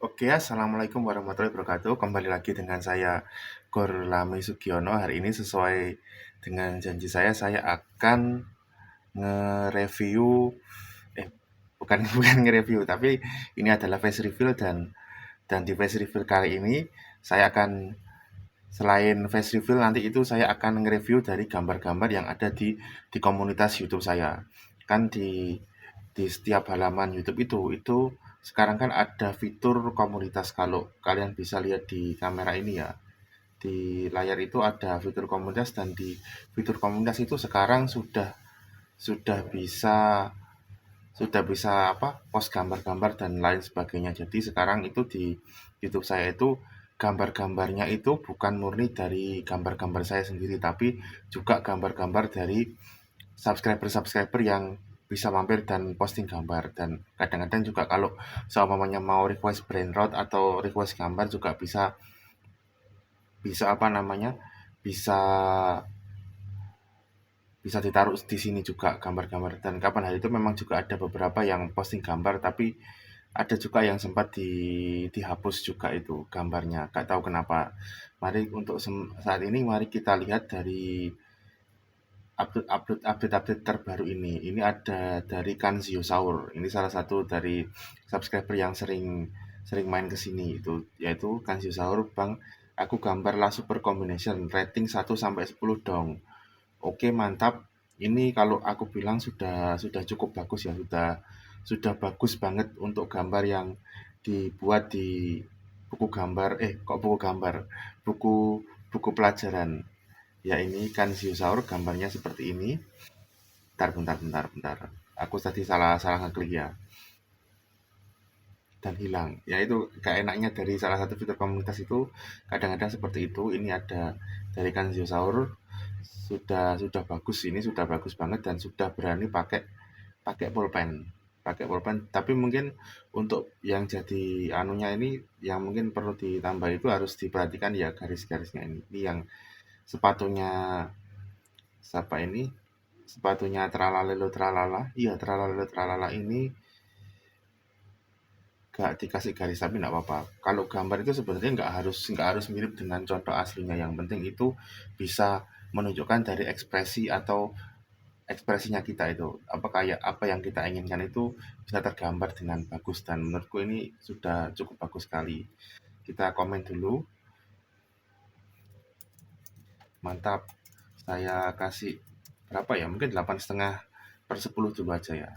Oke, assalamualaikum warahmatullahi wabarakatuh. Kembali lagi dengan saya Gorlami Sugiono. Hari ini sesuai dengan janji saya akan nge-review, eh bukan bukan nge-review, tapi ini adalah face reveal dan di face reveal kali ini saya akan selain face reveal nanti itu saya akan nge-review dari gambar-gambar yang ada di komunitas YouTube saya. Kan di setiap halaman YouTube itu sekarang kan ada fitur komunitas. Kalau kalian bisa lihat di kamera ini ya, di layar itu ada fitur komunitas, dan di fitur komunitas itu sekarang sudah bisa apa, post gambar-gambar dan lain sebagainya. Jadi sekarang itu di YouTube saya itu gambar-gambarnya itu bukan murni dari gambar-gambar saya sendiri, tapi juga gambar-gambar dari subscriber-subscriber yang bisa mampir dan posting gambar. Dan kadang-kadang juga kalau seumpamanya mau request brand road atau request gambar juga bisa bisa apa namanya bisa bisa ditaruh di sini juga gambar-gambar. Dan kapan hari itu memang juga ada beberapa yang posting gambar, tapi ada juga yang sempat dihapus juga itu gambarnya, gak tahu kenapa. Mari untuk saat ini mari kita lihat dari update terbaru ini. Ini ada dari Kanziosaur. Ini salah satu dari subscriber yang sering sering main ke sini, itu yaitu Kanziosaur. Bang, aku gambar lah super combination, rating 1 sampai 10 dong. Oke, mantap. Ini kalau aku bilang sudah cukup bagus ya, sudah bagus banget untuk gambar yang dibuat di buku gambar, kok buku gambar, buku buku pelajaran. Ya, ini kan Siosaur gambarnya seperti ini. Bentar. Aku tadi salah salah ngeklik ya, dan hilang. Ya itu gak enaknya dari salah satu fitur komunitas itu, kadang-kadang seperti itu. Ini ada dari Kanziosaur, sudah bagus, ini sudah bagus banget dan sudah berani pakai pakai pulpen. Pakai pulpen, tapi mungkin untuk yang jadi anunya ini, yang mungkin perlu ditambah itu harus diperhatikan ya, garis-garisnya ini. Ini yang sepatunya siapa ini? Sepatunya Tralalelo Tralala. Iya, Tralalelo Tralala ini gak dikasih garis, tapi nggak apa-apa. Kalau gambar itu sebenarnya nggak harus mirip dengan contoh aslinya. Yang penting itu bisa menunjukkan dari ekspresi atau ekspresinya kita itu, apa kayak apa yang kita inginkan itu bisa tergambar dengan bagus, dan menurutku ini sudah cukup bagus sekali. Kita komen dulu. Mantap. Saya kasih berapa ya, mungkin 8,5/10 dulu aja ya.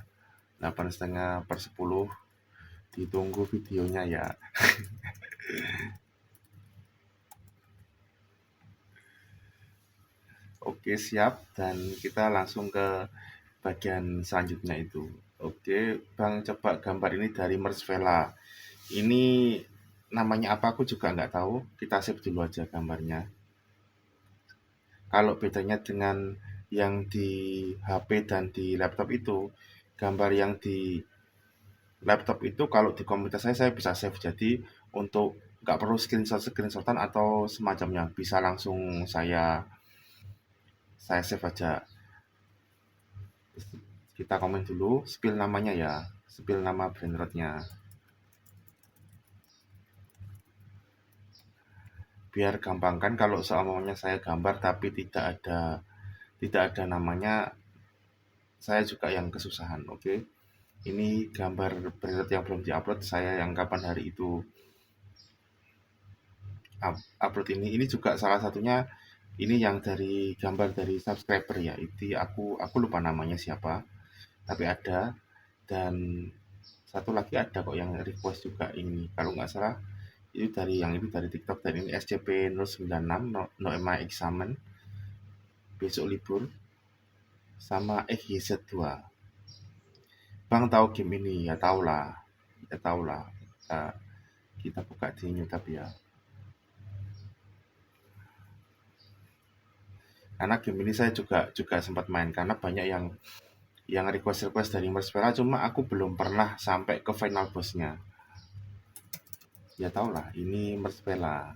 8,5/10. Ditunggu videonya ya. Oke, siap. Dan kita langsung ke bagian selanjutnya itu. Oke, Bang, coba gambar ini dari Mersvela. Ini namanya apa aku juga nggak tahu. Kita save dulu aja gambarnya. Kalau bedanya dengan yang di HP dan di laptop itu, gambar yang di laptop itu kalau di komputer saya bisa save. Jadi untuk nggak perlu screenshotan atau semacamnya, bisa langsung saya save aja. Kita komen dulu, spill namanya ya, spill nama brand roadnya, biar gampang. Kan kalau seumumnya saya gambar tapi tidak ada namanya, saya juga yang kesusahan. Oke, ini gambar brand road yang belum diupload, saya yang kapan hari itu upload. Ini juga salah satunya, ini yang dari gambar dari subscriber ya. Itu aku lupa namanya siapa, tapi ada. Dan satu lagi ada kok yang request juga, ini kalau nggak salah itu dari TikTok. Dan ini SCP 096, no ema examen, besok libur, sama XYZ2. Bang, tahu game ini? Ya tahu lah, kita, kita buka di new tab ya, karena game ini saya juga juga sempat main, karena banyak yang request dari Merspera, cuma aku belum pernah sampai ke final bossnya. Ya tau lah, ini Merspera.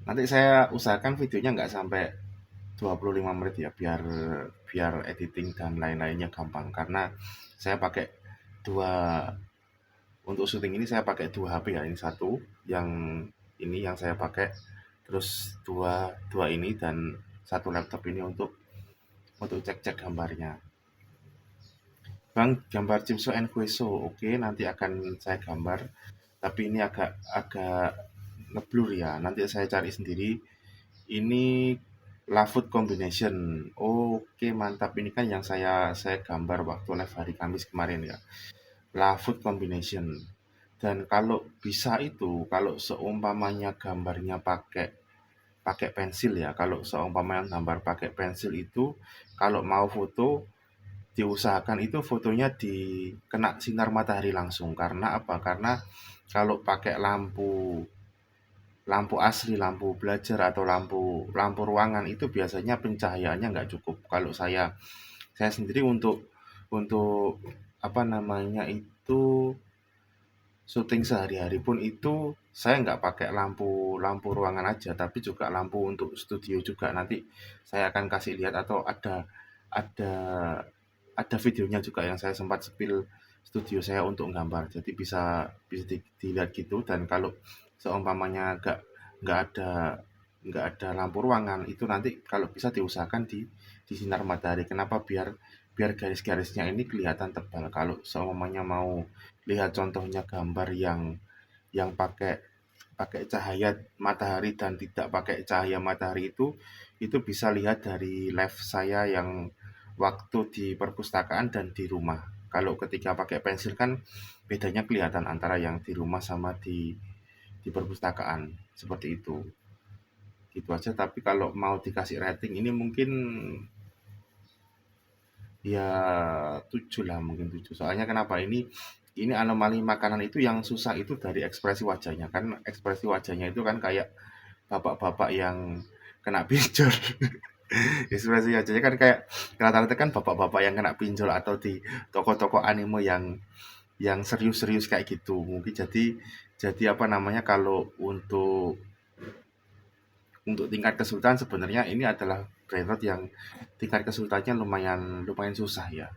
Nanti saya usahakan videonya 25 menit ya, biar biar editing dan lain-lainnya gampang. Karena saya pakai dua untuk syuting ini, saya pakai 2 HP ya, ini satu yang ini yang saya pakai, terus dua dua ini, dan satu laptop ini untuk cek-cek gambarnya. Bang, gambar Cimso and Queso, oke, nanti akan saya gambar, tapi ini agak agak ngeblur ya. Nanti saya cari sendiri. Ini Love Combination. Oke, mantap. Ini kan yang saya gambar waktu live hari Kamis kemarin ya. Love Combination. Dan kalau bisa itu, kalau seumpamanya gambarnya pakai pakai pensil ya, kalau seumpamanya gambar pakai pensil itu, kalau mau foto diusahakan itu fotonya kena sinar matahari langsung. Karena apa? Karena kalau pakai lampu lampu asli, lampu belajar atau lampu lampu ruangan itu biasanya pencahayaannya nggak cukup. Kalau saya sendiri untuk apa namanya itu syuting sehari-hari pun itu saya nggak pakai lampu lampu ruangan aja, tapi juga lampu untuk studio juga. Nanti saya akan kasih lihat, atau ada ada videonya juga yang saya sempat spill studio saya untuk gambar. Jadi bisa bisa dilihat gitu. Dan kalau seumpamanya nggak ada nggak ada lampu ruangan itu, nanti kalau bisa diusahakan di sinar matahari. Kenapa? Biar biar garis-garisnya ini kelihatan tebal. Kalau seumpamanya mau lihat contohnya gambar yang pakai pakai cahaya matahari dan tidak pakai cahaya matahari, itu bisa lihat dari live saya yang waktu di perpustakaan dan di rumah. Kalau ketika pakai pensil kan bedanya kelihatan antara yang di rumah sama di perpustakaan, seperti itu. Gitu aja. Tapi kalau mau dikasih rating ini mungkin ya 7 lah, mungkin 7. Soalnya kenapa? Ini anomali makanan itu yang susah itu dari ekspresi wajahnya. Kan ekspresi wajahnya itu kan kayak bapak-bapak yang kena pinjol. Ekspresi wajahnya kan kayak rata-rata kan bapak-bapak yang kena pinjol, atau di toko-toko anime yang serius-serius kayak gitu. Mungkin jadi apa namanya, kalau untuk tingkat kesulitan sebenarnya ini adalah brainrot yang tingkat kesulitannya lumayan lumayan susah ya.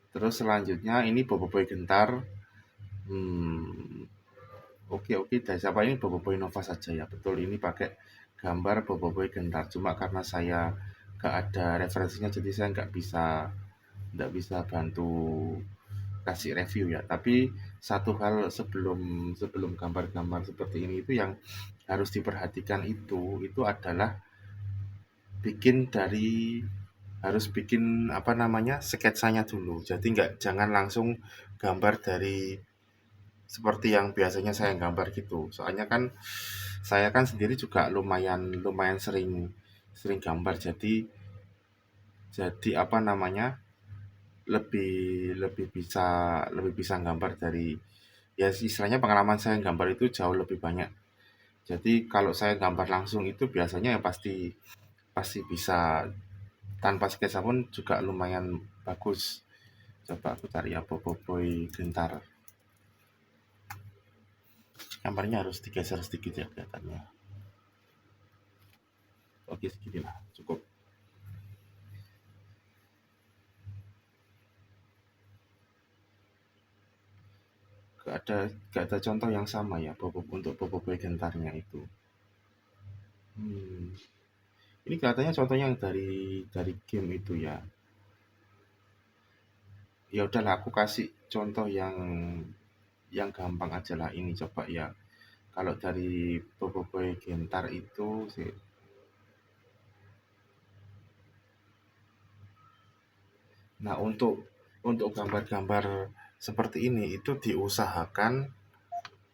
Terus selanjutnya ini Boboiboy Gentar. Hmm, oke, dari siapa ini? Boboiboy Nova saja ya. Betul, ini pakai gambar Boboiboy Gentar. Cuma karena saya gak ada referensinya, jadi saya nggak bisa bantu kasih review ya. Tapi satu hal, sebelum sebelum gambar-gambar seperti ini itu yang harus diperhatikan itu adalah bikin dari harus bikin apa namanya, sketsanya dulu. Jadi jangan langsung gambar dari seperti yang biasanya saya gambar gitu. Soalnya kan saya kan sendiri juga lumayan lumayan sering sering gambar. Jadi apa namanya, lebih lebih bisa gambar dari, ya istilahnya pengalaman saya gambar itu jauh lebih banyak. Jadi kalau saya gambar langsung itu biasanya ya pasti pasti bisa tanpa sketsa pun juga lumayan bagus. Coba aku cari ya, Boboiboy Gentar. Gambarnya harus digeser sedikit ya kelihatannya. Oke, segini lah, cukup. Gak ada contoh yang sama ya, untuk Boboiboy Gentarnya itu. Hmm. Ini kelihatannya contohnya yang dari game itu ya. Ya udahlah, aku kasih contoh yang gampang aja lah ini, coba ya. Kalau dari Boboiboy Gentar itu sih. Nah, untuk gambar-gambar seperti ini itu diusahakan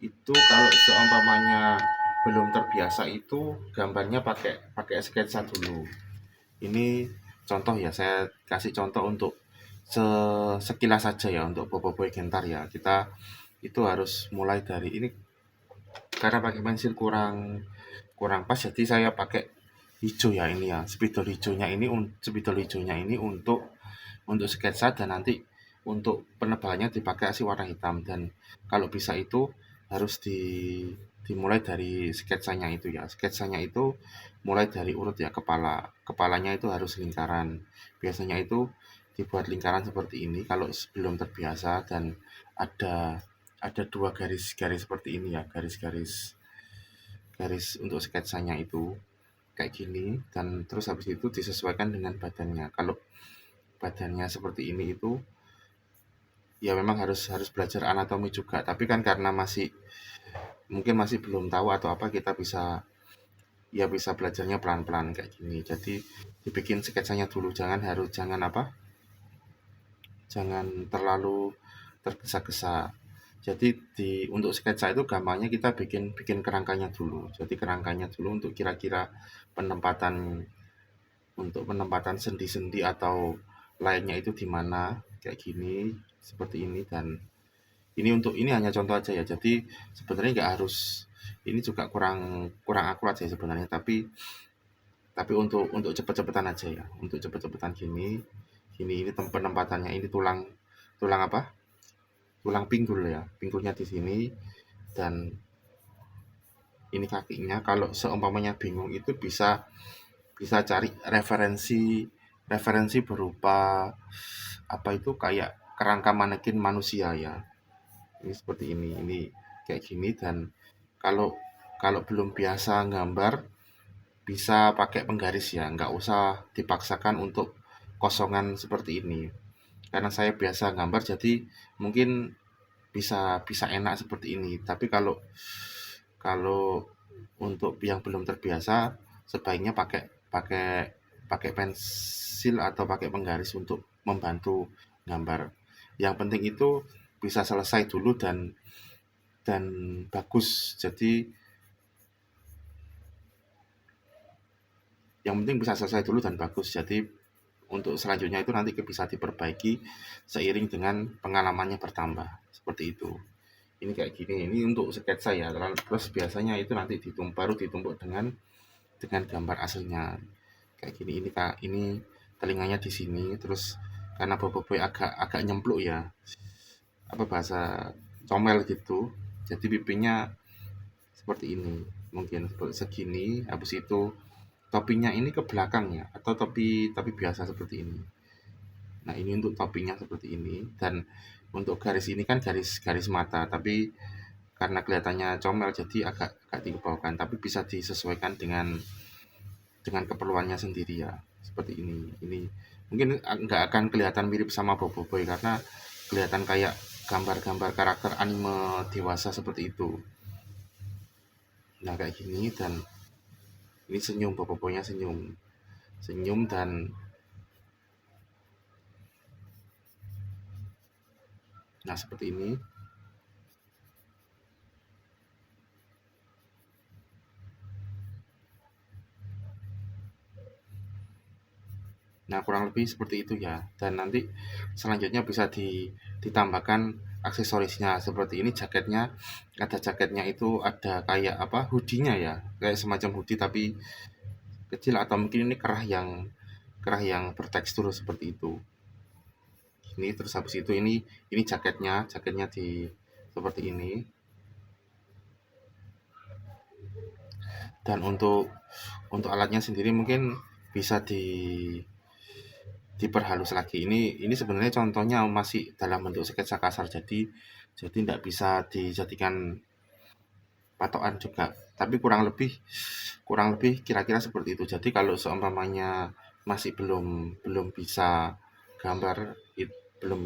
itu kalau seumpamanya belum terbiasa itu gambarnya pakai pakai sketsa dulu. Ini contoh ya, saya kasih contoh untuk sekilas saja ya untuk Boboiboy Gentar ya. Kita itu harus mulai dari ini, karena pakai pensil kurang kurang pas, jadi saya pakai hijau ya, ini ya, spidol hijaunya ini untuk sketsa, dan nanti untuk penebalannya dipakai si warna hitam. Dan kalau bisa itu harus dimulai dari sketsanya itu ya. Sketsanya itu mulai dari urut ya, kepalanya itu harus lingkaran. Biasanya itu dibuat lingkaran seperti ini kalau sebelum terbiasa, dan ada dua garis-garis seperti ini ya, garis-garis garis untuk sketsanya itu kayak gini, dan terus habis itu disesuaikan dengan badannya. Kalau badannya seperti ini itu ya memang harus harus belajar anatomi juga, tapi kan karena masih mungkin masih belum tahu atau apa, kita bisa ya bisa belajarnya pelan-pelan kayak gini. Jadi dibikin sketsanya dulu, jangan apa, jangan terlalu tergesa-gesa. Jadi untuk sketsa itu gampangnya kita bikin bikin kerangkanya dulu. Jadi kerangkanya dulu untuk kira-kira penempatan, untuk penempatan sendi-sendi atau lainnya itu di mana, kayak gini, seperti ini. Dan ini hanya contoh aja ya. Jadi sebenarnya nggak harus, ini juga kurang kurang akurat sih sebenarnya, tapi untuk cepet-cepetan aja ya, untuk cepet-cepetan gini. Ini penempatannya, ini tulang tulang apa? Tulang pinggul ya. Pinggulnya di sini, dan ini kakinya. Kalau seumpamanya bingung itu bisa bisa cari referensi berupa apa itu, kayak kerangka manekin manusia ya. Ini seperti ini kayak gini. Dan kalau kalau belum biasa gambar, bisa pakai penggaris ya, nggak usah dipaksakan untuk kosongan seperti ini. Karena saya biasa gambar, jadi mungkin bisa bisa enak seperti ini. Tapi kalau kalau untuk yang belum terbiasa, sebaiknya pakai pakai pakai pensil atau pakai penggaris untuk membantu gambar. Yang penting itu bisa selesai dulu dan bagus. Jadi yang penting bisa selesai dulu dan bagus. Jadi untuk selanjutnya itu nanti bisa diperbaiki seiring dengan pengalamannya bertambah. Seperti itu. Ini kayak gini. Ini untuk sketsa ya. Terus biasanya itu nanti baru ditumpuk dengan gambar aslinya. Kayak gini. Ini Kak, ini telinganya di sini. Terus karena Boboiboy agak agak nyempluk ya. Apa bahasa, comel gitu. Jadi pipinya seperti ini. Mungkin seperti segini. Habis itu topinya ini ke belakang ya, atau topi biasa seperti ini. Nah, ini untuk topinya seperti ini. Dan untuk garis ini kan garis mata, tapi karena kelihatannya comel jadi agak dibawahkan, tapi bisa disesuaikan dengan keperluannya sendiri ya. Seperti ini mungkin nggak akan kelihatan mirip sama Boboiboy karena kelihatan kayak gambar-gambar karakter anime dewasa seperti itu. Nah, kayak gini. Dan ini senyum, Boboiboynya senyum senyum. Dan nah, seperti ini. Nah, kurang lebih seperti itu ya. Dan nanti selanjutnya bisa ditambahkan aksesorisnya seperti ini. Jaketnya, ada jaketnya itu ada kayak apa, hoodie-nya ya, kayak semacam hoodie tapi kecil, atau mungkin ini kerah yang bertekstur seperti itu. Ini terus habis itu ini jaketnya di seperti ini. Dan untuk alatnya sendiri mungkin bisa diperhalus lagi. Ini sebenarnya contohnya masih dalam bentuk sketsa kasar, jadi tidak bisa dijadikan patokan juga. Tapi kurang lebih kira-kira seperti itu. Jadi kalau seumpamanya masih belum belum bisa gambar, belum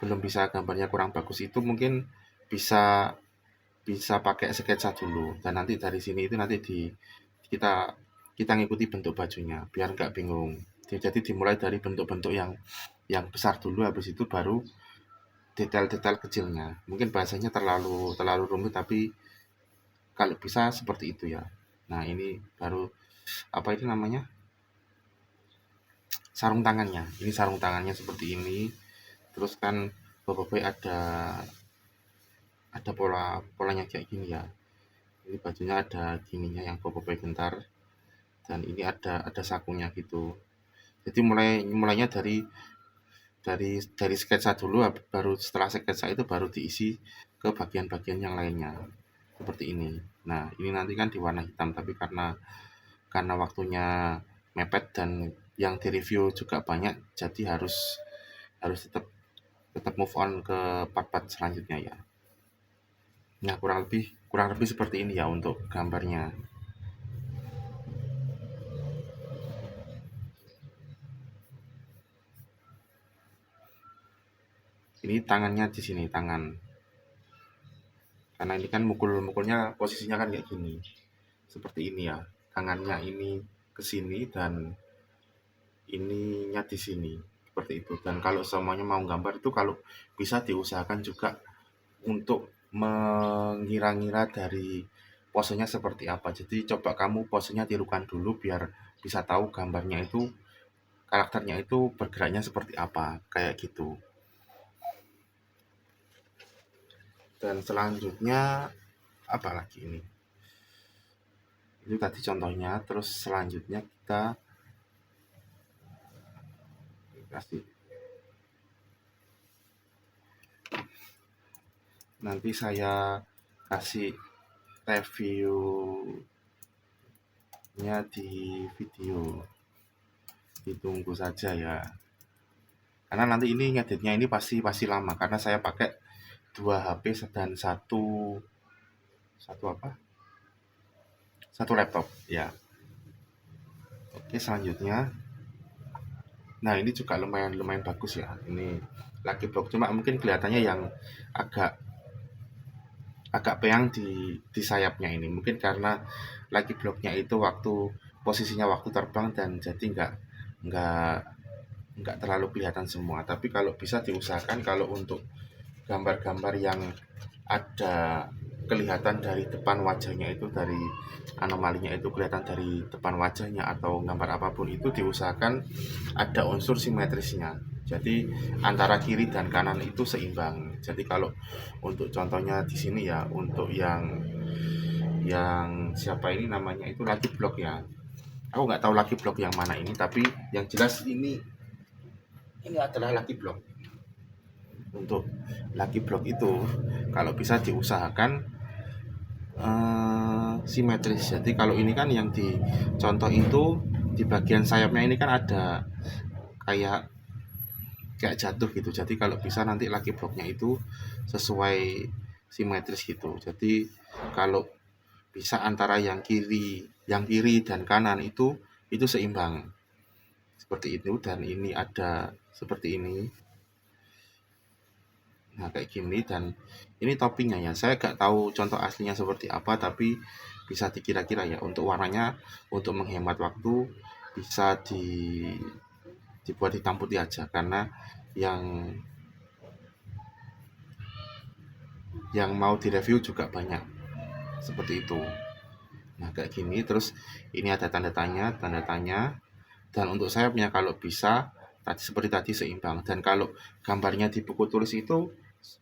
belum bisa gambarnya kurang bagus, itu mungkin bisa bisa pakai sketsa dulu. Dan nanti dari sini itu nanti kita kita ngikuti bentuk bajunya biar nggak bingung. Jadi dimulai dari bentuk-bentuk yang besar dulu, habis itu baru detail-detail kecilnya. Mungkin bahasanya terlalu terlalu rumit, tapi kalau bisa seperti itu ya. Nah, ini baru apa itu namanya, sarung tangannya. Ini sarung tangannya seperti ini. Terus kan Boboiboy ada polanya kayak gini ya. Ini bajunya ada gininya yang Boboiboy gentar, dan ini ada sakunya gitu. Jadi mulainya dari sketsa dulu, baru setelah sketsa itu baru diisi ke bagian-bagian yang lainnya. seperti ini. Nah, ini nanti kan di warna hitam, tapi karena waktunya mepet dan yang direview juga banyak, jadi harus harus tetap tetap move on ke part-part selanjutnya ya. Nah, kurang lebih seperti ini ya untuk gambarnya. Ini tangannya di sini, tangan. Karena ini kan mukul-mukulnya posisinya kan kayak gini. Seperti ini ya. Tangannya ini ke sini dan ininya di sini. Seperti itu. Dan kalau semuanya mau gambar itu, kalau bisa diusahakan juga untuk mengira-ngira dari posenya seperti apa. Jadi coba kamu posenya tirukan dulu biar bisa tahu gambarnya itu, karakternya itu bergeraknya seperti apa, kayak gitu. Dan selanjutnya apa lagi ini? Itu tadi contohnya, terus selanjutnya kita kasih, nanti saya kasih reviewnya di video. Ditunggu saja ya. Karena nanti ini ngeditnya ini pasti pasti lama karena saya pakai dua HP dan satu satu apa? Satu laptop ya. Oke, selanjutnya. Nah, ini juga lumayan lumayan bagus ya. Ini Lucky Block, cuma mungkin kelihatannya yang agak agak peang di sayapnya ini. Mungkin karena Lucky Blocknya itu posisinya waktu terbang dan jadi nggak nggak terlalu kelihatan semua. Tapi kalau bisa diusahakan kalau untuk gambar-gambar yang ada kelihatan dari depan wajahnya, itu dari anomalinya itu kelihatan dari depan wajahnya atau gambar apapun, itu diusahakan ada unsur simetrisnya. Jadi antara kiri dan kanan itu seimbang. Jadi kalau untuk contohnya di sini ya, untuk yang siapa ini namanya itu Lucky Block ya. Aku nggak tahu Lucky Block yang mana ini, tapi yang jelas ini adalah Lucky Block. Untuk Lucky Block itu kalau bisa diusahakan simetris. Jadi kalau ini kan yang di contoh itu di bagian sayapnya ini kan ada kayak kayak jatuh gitu. Jadi kalau bisa nanti Lucky Blocknya itu sesuai simetris gitu. Jadi kalau bisa antara yang kiri dan kanan itu seimbang seperti itu, dan ini ada seperti ini. Nah, kayak gini, dan ini toppingnya ya. Saya nggak tahu contoh aslinya seperti apa, tapi bisa dikira-kira ya. Untuk warnanya, untuk menghemat waktu, bisa dibuat hitam putih aja. Karena yang yang mau direview juga banyak. Seperti itu. Nah, kayak gini. Terus ini ada tanda tanya. Dan untuk sayapnya kalau bisa, seperti tadi seimbang. Dan kalau gambarnya di buku tulis itu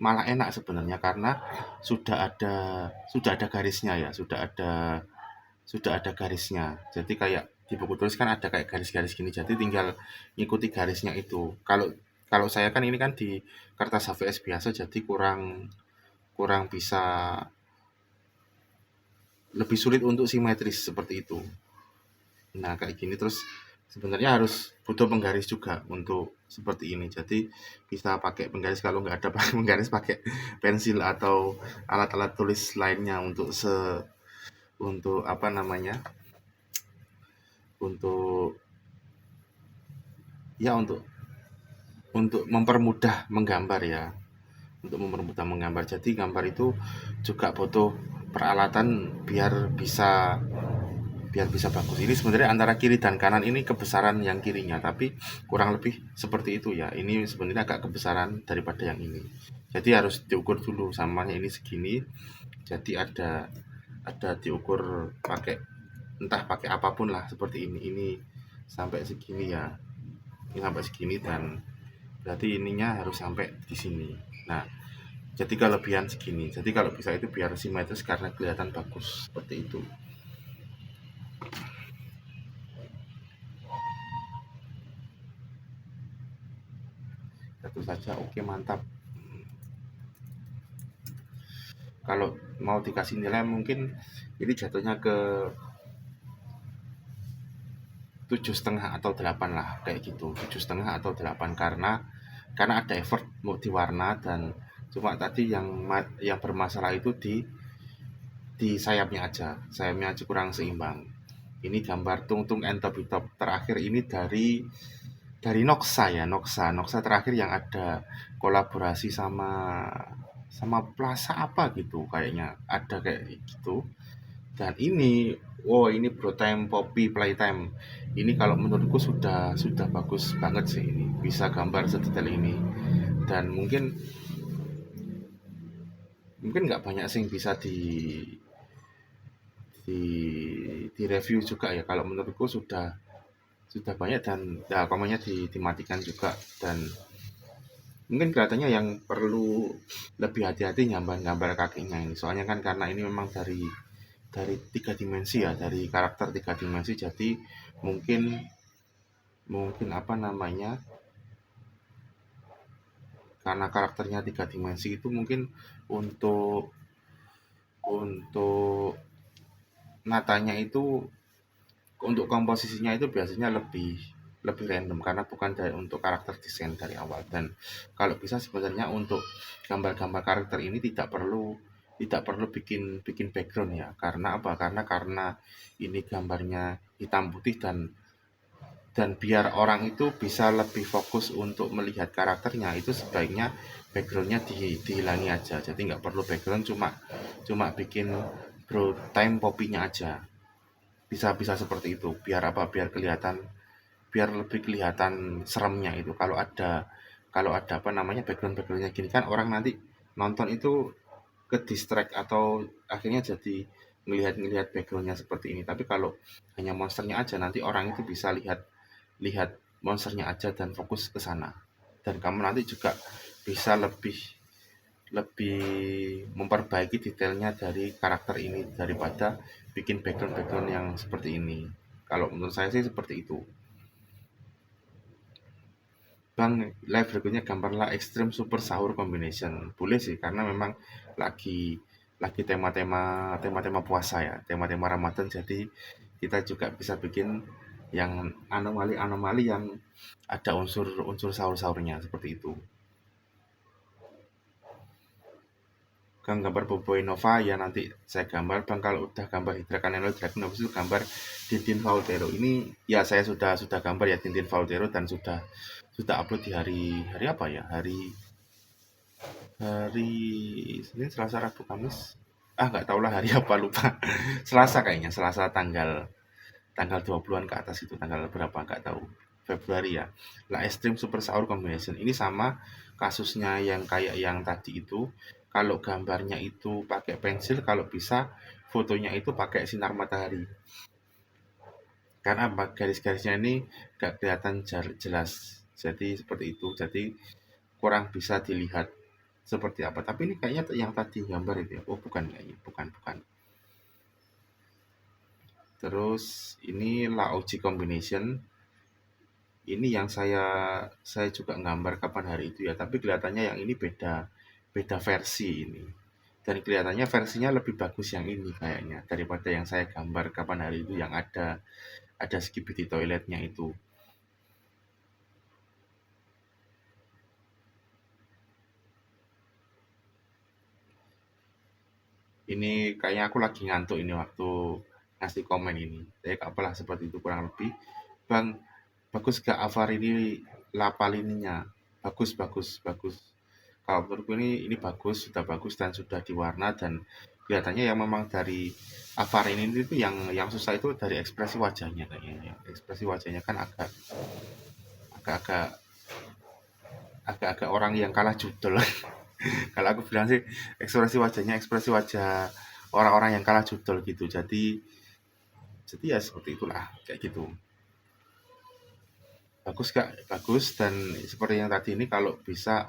malah enak sebenarnya karena sudah ada garisnya ya, sudah ada garisnya. Jadi kayak di buku tulis kan ada kayak garis-garis gini. Jadi tinggal ngikuti garisnya itu. Kalau kalau saya kan ini kan di kertas HVS biasa, jadi kurang kurang bisa, lebih sulit untuk simetris seperti itu. Nah, kayak gini terus sebenarnya harus butuh penggaris juga untuk seperti ini. Jadi bisa pakai penggaris, kalau nggak ada penggaris pakai pensil atau alat-alat tulis lainnya untuk apa namanya? Untuk ya untuk mempermudah menggambar ya. Untuk mempermudah menggambar. Jadi gambar itu juga butuh peralatan biar bisa bagus. Ini sebenarnya antara kiri dan kanan ini kebesaran yang kirinya, tapi kurang lebih seperti itu ya. Ini sebenarnya agak kebesaran daripada yang ini. Jadi harus diukur dulu samanya ini segini. Jadi ada diukur entah pakai apapun lah seperti ini. Ini sampai segini ya. Ini sampai segini dan berarti ininya harus sampai di sini. Nah, jadi kelebihan segini. Jadi kalau bisa itu biar simetris karena kelihatan bagus seperti itu. Satu saja, oke mantap. Kalau mau dikasih nilai mungkin ini jatuhnya ke 7,5 atau 8 lah kayak gitu, 7,5 atau 8 karena ada effort mau di warna dan cuma tadi yang bermasalah itu di sayapnya aja kurang seimbang. Ini gambar Tung Tung and Topi Top terakhir ini dari Noxa ya, Noxa terakhir yang ada kolaborasi sama sama Plaza apa gitu kayaknya ada kayak gitu. Dan ini Bro Time Poppy Playtime. Ini kalau menurutku sudah bagus banget sih ini. Bisa gambar sedetail ini. Dan mungkin mungkin nggak banyak sih yang bisa di di review juga ya. Kalau menurutku sudah banyak dan ya komennya dimatikan juga dan mungkin kelihatannya yang perlu lebih hati-hati gambar kakinya ini. Soalnya kan karena ini memang dari tiga dimensi ya, dari karakter tiga dimensi jadi mungkin mungkin apa namanya karena karakternya tiga dimensi itu mungkin untuk natanya itu untuk komposisinya itu biasanya lebih lebih random karena bukan untuk karakter desain dari awal dan kalau bisa sebenarnya untuk gambar-gambar karakter ini tidak perlu bikin bikin background ya karena apa karena ini gambarnya hitam putih dan biar orang itu bisa lebih fokus untuk melihat karakternya itu sebaiknya backgroundnya dihilangi aja jadi nggak perlu background cuma cuma bikin bro time popinya aja bisa bisa seperti itu biar apa biar lebih kelihatan seremnya itu kalau ada apa namanya backgroundnya gini kan orang nanti nonton itu ke distract atau akhirnya jadi ngelihat backgroundnya seperti ini tapi kalau hanya monsternya aja nanti orang itu bisa lihat lihat monsternya aja dan fokus ke sana dan kamu nanti juga bisa lebih lebih memperbaiki detailnya dari karakter ini daripada bikin background-background yang seperti ini. Kalau menurut saya sih seperti itu. Bang, live berikutnya gambarlah Extreme Super Sahur Combination. Boleh sih, karena memang lagi tema-tema puasa ya, tema-tema Ramadan. Jadi kita juga bisa bikin yang anomali-anomali yang ada unsur-unsur sahur-sahurnya seperti itu. Kang gambar Boboy Nova ya nanti saya gambar Bang kalau udah gambar Hydra Canelo Dragon habis itu gambar Tintin Faultero ini ya saya sudah gambar ya Tintin Faultero dan sudah upload di hari hari apa ya hari Senin Selasa Rabu Kamis nggak tahu lah hari apa lupa Selasa kayaknya Selasa tanggal 20-an ke atas itu tanggal berapa nggak tahu Februari ya lah Extreme Super Sour Combination ini sama kasusnya yang kayak yang tadi itu kalau gambarnya itu pakai pensil kalau bisa fotonya itu pakai sinar matahari karena garis-garisnya ini nggak kelihatan jelas jadi seperti itu jadi kurang bisa dilihat seperti apa tapi ini kayaknya yang tadi gambar itu ya oh bukan kayaknya bukan terus ini Laoji Combination ini yang saya juga gambar kapan hari itu ya tapi kelihatannya yang ini beda beda versi ini dan kelihatannya versinya lebih bagus yang ini kayaknya daripada yang saya gambar kapan hari itu yang ada skibidi toiletnya itu ini kayaknya aku lagi ngantuk ini waktu ngasih komen ini saya apalah seperti itu kurang lebih bang bagus gak Avar ini lapalininya bagus bagus bagus kalau menurutku ini bagus sudah bagus dan sudah diwarna dan kelihatannya yang memang dari Avar ini itu yang susah itu dari ekspresi wajahnya kayaknya ya. Ekspresi wajahnya kan agak-agak agak-agak orang yang kalah judul kalau aku bilang sih ekspresi wajahnya ekspresi wajah orang-orang yang kalah judul gitu jadi ya seperti itulah kayak gitu bagus kak bagus dan seperti yang tadi ini kalau bisa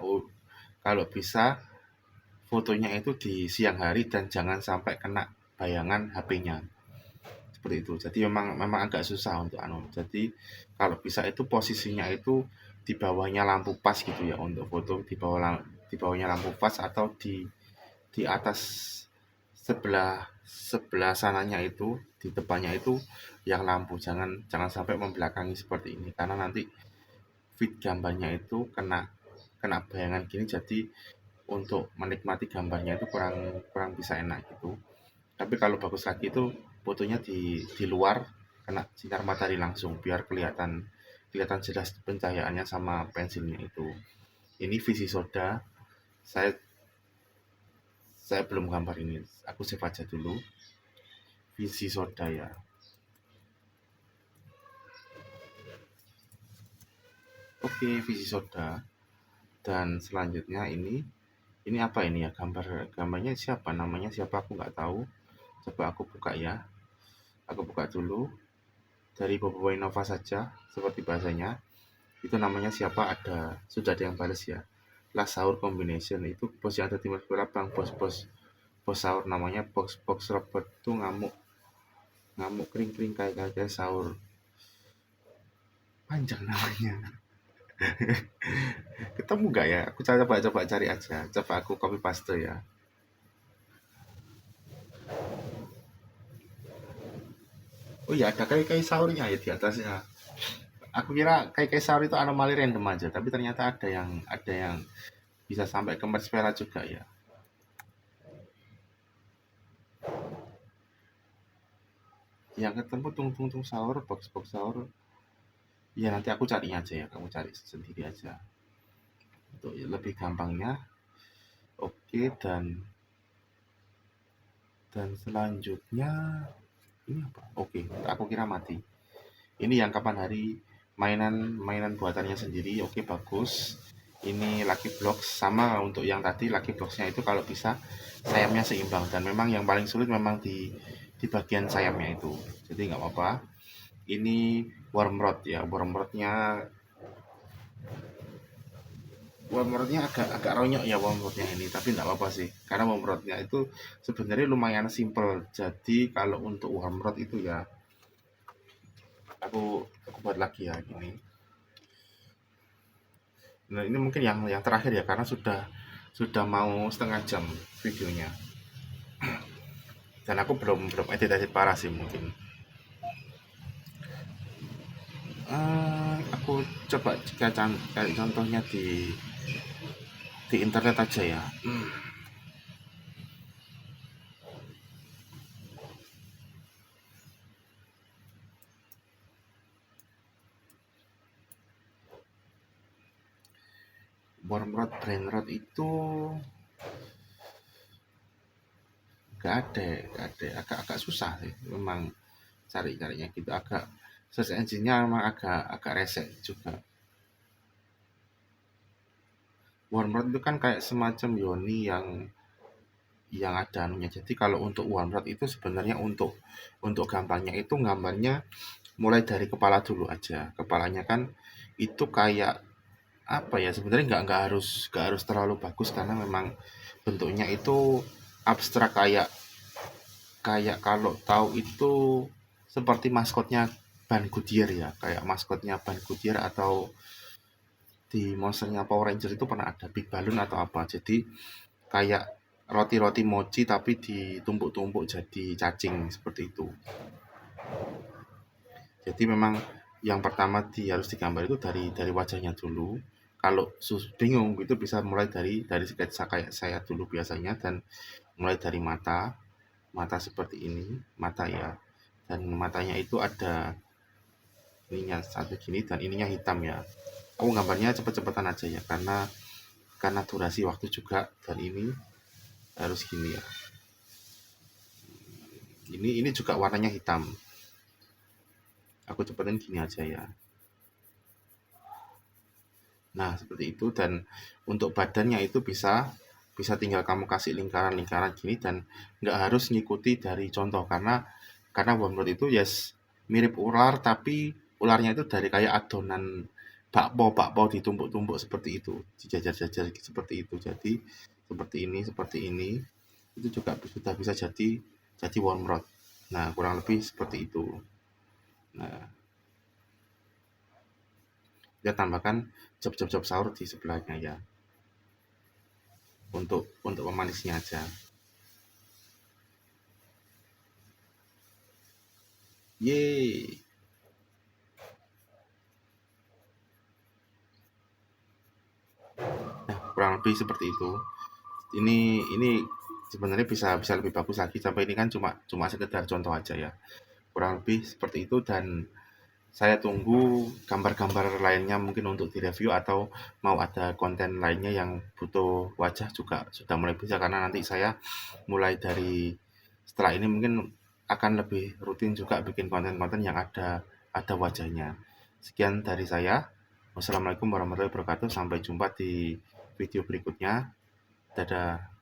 fotonya itu di siang hari dan jangan sampai kena bayangan HP-nya seperti itu jadi memang agak susah untuk jadi kalau bisa itu posisinya itu di bawahnya lampu pas gitu ya untuk foto di bawahnya lampu pas atau di atas sebelah sebelah sananya itu, di depannya itu yang lampu, jangan jangan sampai membelakangi seperti ini, karena nanti feed gambarnya itu kena kena bayangan gini, jadi untuk menikmati gambarnya itu kurang kurang bisa enak gitu. Tapi kalau bagus lagi itu fotonya di luar, kena sinar matahari langsung biar kelihatan kelihatan jelas pencahayaannya sama pensilnya itu. Ini visi soda. Saya saya belum gambar ini, aku save aja dulu. Visi soda ya. Oke, visi soda. Dan selanjutnya ini apa ini ya, gambarnya siapa, namanya siapa aku nggak tahu. Coba aku buka ya. Aku buka dulu dari Bobo Innova saja, seperti bahasanya. Itu namanya siapa, sudah ada yang balas ya. Last Sahur Combination itu bos yang ada di Mas Bang, bos sahur, namanya box Robert tuh ngamuk ngamuk kering kering kayak sahur, panjang namanya. Ketemu nggak ya? Aku coba cari aja. Coba aku copy paste ya. Oh iya, ada kayak sahurnya ya di atasnya. Aku kira kayak sahur itu anomali random aja, tapi ternyata ada yang bisa sampai ke Merch Vera juga ya. Yang ketemu tung tung tung sahur, box sahur. Ya nanti aku carinya aja ya, kamu cari sendiri aja. Untuk lebih gampangnya. Oke, dan selanjutnya ini apa? Oke, aku kira mati. Ini yang kapan hari, mainan mainan buatannya sendiri. Oke, bagus. Ini Lucky Blocks, sama untuk yang tadi Lucky Blocksnya itu kalau bisa sayapnya seimbang, dan memang yang paling sulit memang di bagian sayapnya itu. Jadi nggak apa-apa. Ini Wormrod ya, Wormrodnya agak agak ronyok ya, Wormrodnya ini, tapi nggak apa-apa sih, karena Wormrodnya itu sebenarnya lumayan simple. Jadi kalau untuk Wormrod itu ya, aku buat lagi ya gini. Nah ini mungkin yang terakhir ya, karena sudah mau setengah jam videonya, dan aku belum belum edit parah sih mungkin. Aku coba jika cari contohnya di internet aja ya. Wormrod Brainrod itu gak ada, agak-agak susah sih memang, cari-carinya gitu, agak search engine-nya memang agak agak resek juga. Wormrod itu kan kayak semacam Yoni yang ada anunya. Jadi kalau untuk Wormrod itu sebenarnya untuk gambarnya itu, gambarnya mulai dari kepala dulu aja. Kepalanya kan itu kayak apa ya, sebenarnya nggak harus terlalu bagus, karena memang bentuknya itu abstrak, kayak kayak kalau tahu itu seperti maskotnya Ban Goodyear ya, kayak maskotnya Ban Goodyear, atau di monsternya Power Ranger itu pernah ada Big Balloon atau apa. Jadi kayak roti-roti mochi tapi ditumpuk-tumpuk jadi cacing seperti itu. Jadi memang yang pertama harus digambar itu dari wajahnya dulu. Kalau bingung itu bisa mulai dari sketsa kayak saya dulu biasanya, dan mulai dari mata, mata seperti ini, mata ya. Dan matanya itu ada ininya satu gini, dan ininya hitam ya. Aku gambarnya cepet-cepetan aja ya, karena durasi waktu juga, dan ini harus gini ya. Ini juga warnanya hitam. Aku cepetin gini aja ya. Nah, seperti itu. Dan untuk badannya itu bisa bisa tinggal kamu kasih lingkaran-lingkaran gini, dan nggak harus ngikuti dari contoh, karena Wormrod itu yes mirip ular, tapi ularnya itu dari kayak adonan bakpo ditumpuk-tumpuk seperti itu, dijajar-jajar seperti itu. Jadi seperti ini itu juga sudah bisa jadi Wormrod. Nah, kurang lebih seperti itu. Nah, dia tambahkan job sahur di sebelahnya ya, untuk pemanisnya aja. Yeay. Nah, kurang lebih seperti itu. Ini sebenarnya bisa bisa lebih bagus lagi, tapi ini kan cuma cuma sekedar contoh aja ya. Kurang lebih seperti itu, dan saya tunggu gambar-gambar lainnya mungkin untuk direview, atau mau ada konten lainnya yang butuh wajah juga sudah mulai bisa, karena nanti saya mulai dari setelah ini mungkin akan lebih rutin juga bikin konten-konten yang ada wajahnya. Sekian dari saya. Wassalamualaikum warahmatullahi wabarakatuh. Sampai jumpa di video berikutnya. Dadah.